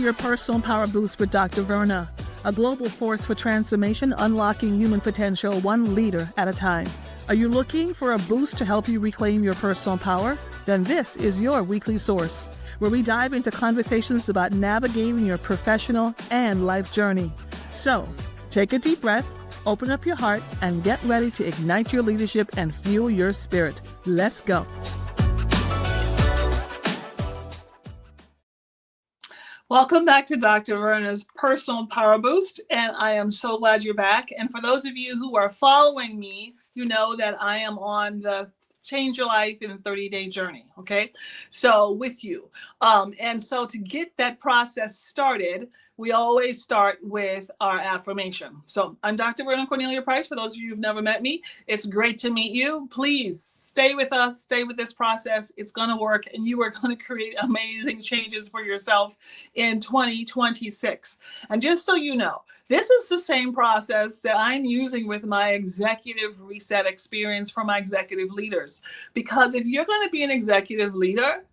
your personal power boost with Dr. Verna, a global force for transformation, unlocking human potential one leader at a time. Are you looking for a boost to help you reclaim your personal power? Then this is your weekly source, where we dive into conversations about navigating your professional and life journey. So, take a deep breath, open up your heart, and get ready to ignite your leadership and fuel your spirit. Let's go. Welcome back to Dr. Verna's Personal Power Boost, and I am so glad you're back. And for those of you who are following me, you know that I am on the Change Your Life in a 30-Day Journey, okay? So with you. And so to get that process started, we always start with our affirmation. So I'm Dr. Verna Cornelia Price. For those of you who've never met me, it's great to meet you. Please stay with us, stay with this process. It's going to work, and you are going to create amazing changes for yourself in 2026. And just so you know, this is the same process that I'm using with my executive reset experience for my executive leaders. Because if you're going to be an executive leader,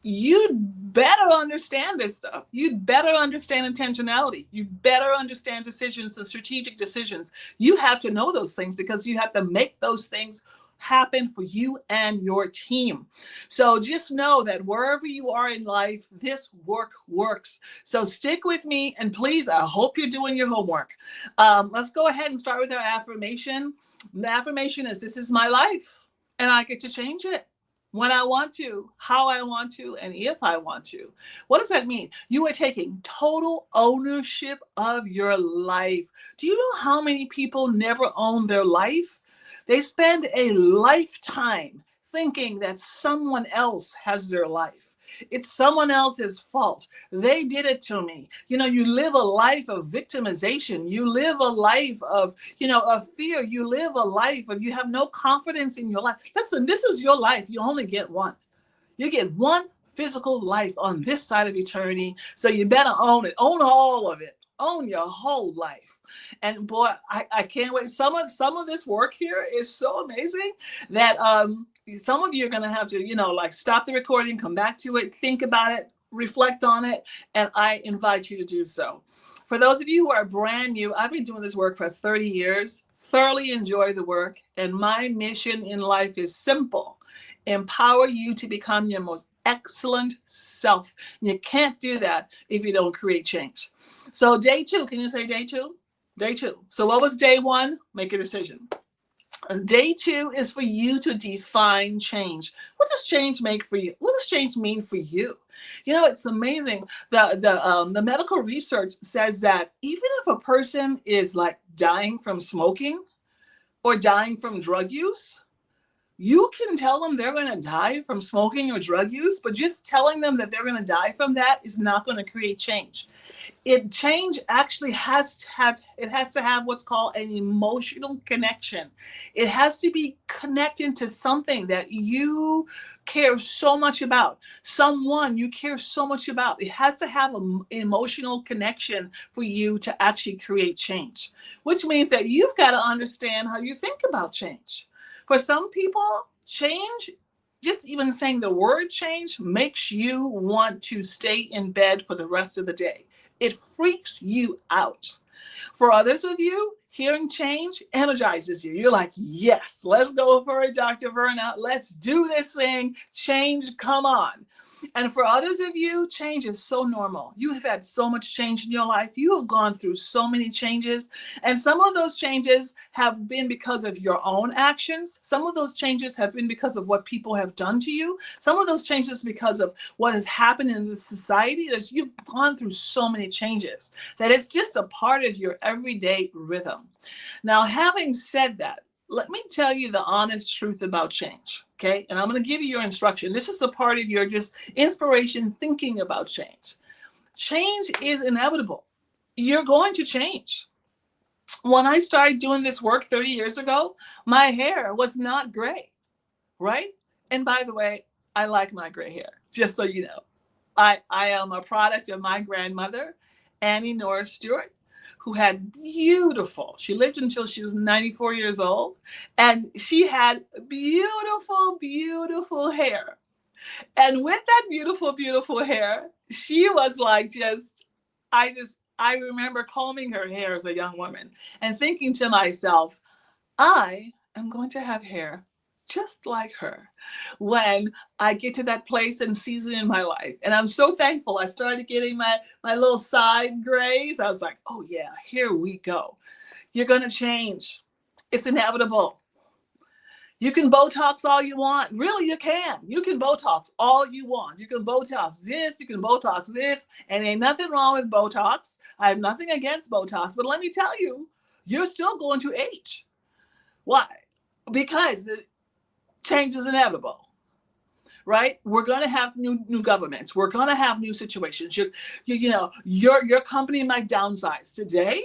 you'd better understand this stuff. You'd better understand intentionality. You better understand decisions and strategic decisions. You have to know those things because you have to make those things happen for you and your team. So just know that wherever you are in life, this work works. So stick with me, and please, I hope you're doing your homework. Let's go ahead and start with our affirmation. The affirmation is, this is my life, and I get to change it when I want to, how I want to, and if I want to. What does that mean? You are taking total ownership of your life. Do you know how many people never own their life? They spend a lifetime thinking that someone else has their life. It's someone else's fault. They did it to me. You know, you live a life of victimization. You live a life of, of fear. You live a life of, you have no confidence in your life. Listen, this is your life. You only get one. You get one physical life on this side of eternity. So you better own it. Own all of it. Own your whole life. And boy, I can't wait. Some of this work here is so amazing that some of you are going to have to, stop the recording, come back to it, think about it, reflect on it, and I invite you to do so. For those of you who are brand new, I've been doing this work for 30 years, thoroughly enjoy the work, and my mission in life is simple: empower you to become your most excellent self. You can't do that if you don't create change. So day 2, can you say day 2? Day 2. So what was day 1? Make a decision. And day 2 is for you to define change. What does change make for you? What does change mean for you? You know, it's amazing. The medical research says that even if a person is like dying from smoking or dying from drug use, you can tell them they're going to die from smoking or drug use, but just telling them that they're going to die from that is not going to create change. Change actually has to have what's called an emotional connection. It has to be connected to something that you care so much about, someone you care so much about. It has to have an emotional connection for you to actually create change, which means that you've got to understand how you think about change. For some people, change, just even saying the word change, makes you want to stay in bed for the rest of the day. It freaks you out. For others of you, hearing change energizes you. You're like, yes, let's go for it, Dr. Verna. Let's do this thing. Change, come on. And for others of you, change is so normal. You have had so much change in your life. You have gone through so many changes. And some of those changes have been because of your own actions. Some of those changes have been because of what people have done to you. Some of those changes because of what has happened in the society. You've gone through so many changes that it's just a part of your everyday rhythm. Now, having said that, let me tell you the honest truth about change, okay? And I'm going to give you your instruction. This is a part of your just inspiration thinking about change. Change is inevitable. You're going to change. When I started doing this work 30 years ago, my hair was not gray, right? And by the way, I like my gray hair, just so you know. I am a product of my grandmother, Annie Norris Stewart, who had she lived until she was 94 years old, and she had beautiful, beautiful hair. And with that beautiful, beautiful hair, she was like just I remember combing her hair as a young woman and thinking to myself, I am going to have hair just like her when I get to that place and season in my life. And I'm so thankful. I started getting my little side grays. I was like, oh yeah, here we go. You're going to change. It's inevitable. You can Botox all you want. Really, you can. You can Botox all you want. You can Botox this, you can Botox this, and ain't nothing wrong with Botox. I have nothing against Botox, but let me tell you, you're still going to age. Why? Because the change is inevitable, right? We're going to have new governments. We're going to have new situations. Your company might downsize. Today,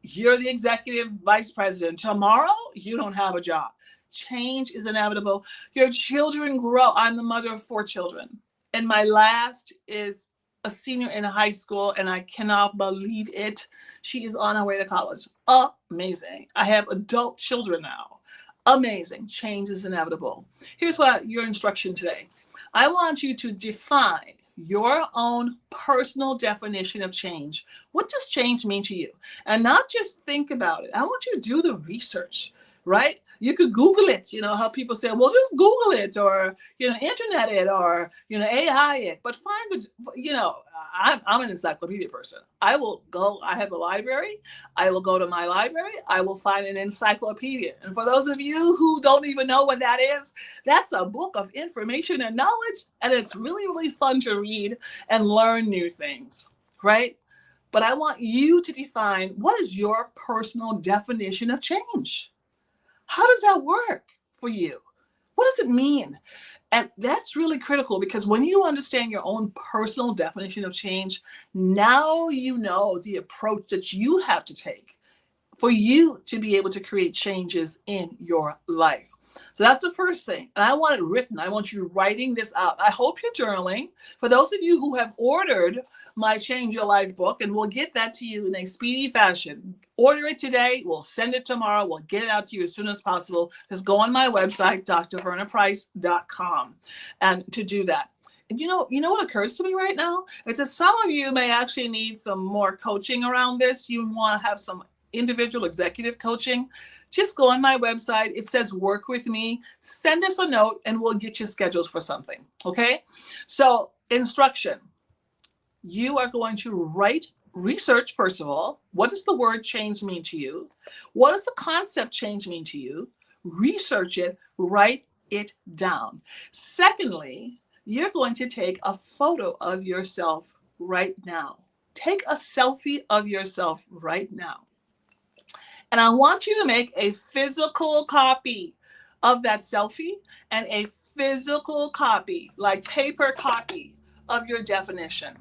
you're the executive vice president. Tomorrow, you don't have a job. Change is inevitable. Your children grow. I'm the mother of 4 children, and my last is a senior in high school, and I cannot believe it. She is on her way to college. Amazing. I have adult children now. Amazing. Change is inevitable. Here's what your instruction today. I want you to define your own personal definition of change. What does change mean to you? And not just think about it. I want you to do the research, right? You could Google it, how people say, well, just Google it or, internet it or, AI it, but find I'm an encyclopedia person. I have a library. I will go to my library. I will find an encyclopedia. And for those of you who don't even know what that is, that's a book of information and knowledge. And it's really, really fun to read and learn new things, right? But I want you to define what is your personal definition of change? How does that work for you? What does it mean? And that's really critical because when you understand your own personal definition of change, now you know the approach that you have to take for you to be able to create changes in your life. So that's the first thing. And I want it written. I want you writing this out. I hope you're journaling. For those of you who have ordered my Change Your Life book, and we'll get that to you in a speedy fashion. Order it today. We'll send it tomorrow. We'll get it out to you as soon as possible. Just go on my website, drvernaprice.com, and to do that. And you know what occurs to me right now? Is that some of you may actually need some more coaching around this. You want to have some individual executive coaching. Just go on my website. It says work with me. Send us a note and we'll get you scheduled for something. Okay. So instruction, you are going to research, first of all, what does the word change mean to you? What does the concept change mean to you? Research it, write it down. Secondly, you're going to take a photo of yourself right now. Take a selfie of yourself right now. And I want you to make a physical copy of that selfie and a physical copy, like paper copy of your definition.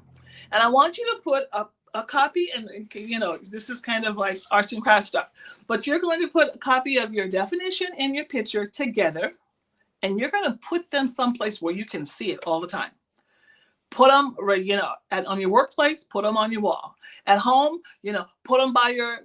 And I want you to put a copy, and this is kind of like arts and crafts stuff, but you're going to put a copy of your definition and your picture together, and you're going to put them someplace where you can see it all the time. Put them, on your workplace, put them on your wall. At home, put them by your,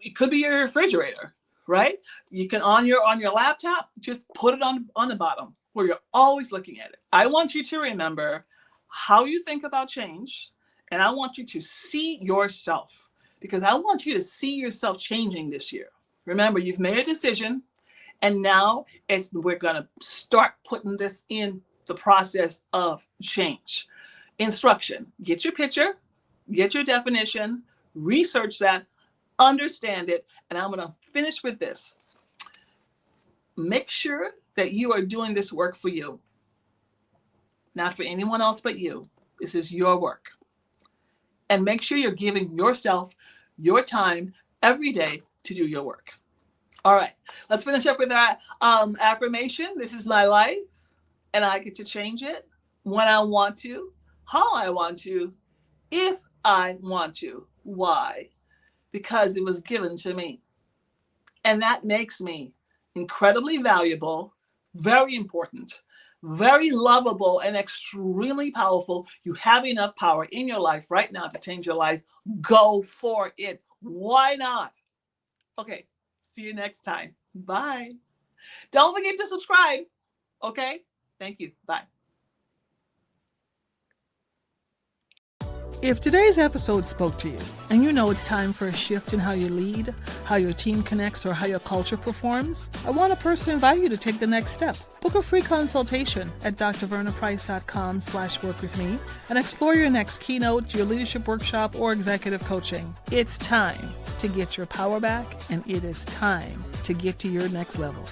it could be your refrigerator, right? You can on your laptop, just put it on the bottom where you're always looking at it. I want you to remember how you think about change, and I want you to see yourself because I want you to see yourself changing this year. Remember, you've made a decision, and now we're going to start putting this in the process of change. Instruction, get your picture, get your definition, research that, understand it, and I'm going to finish with this. Make sure that you are doing this work for you, not for anyone else but you. This is your work. And make sure you're giving yourself your time every day to do your work. All right, let's finish up with our affirmation. This is my life, and I get to change it when I want to, how I want to, if I want to. Why? Because it was given to me. And that makes me incredibly valuable, very important, very lovable, and extremely powerful. You have enough power in your life right now to change your life. Go for it. Why not? Okay, see you next time. Bye. Don't forget to subscribe. Okay? Thank you. Bye. If today's episode spoke to you, and you know it's time for a shift in how you lead, how your team connects, or how your culture performs, I want to personally invite you to take the next step. Book a free consultation at drvernaprice.com/workwithme and explore your next keynote, your leadership workshop, or executive coaching. It's time to get your power back, and it is time to get to your next level.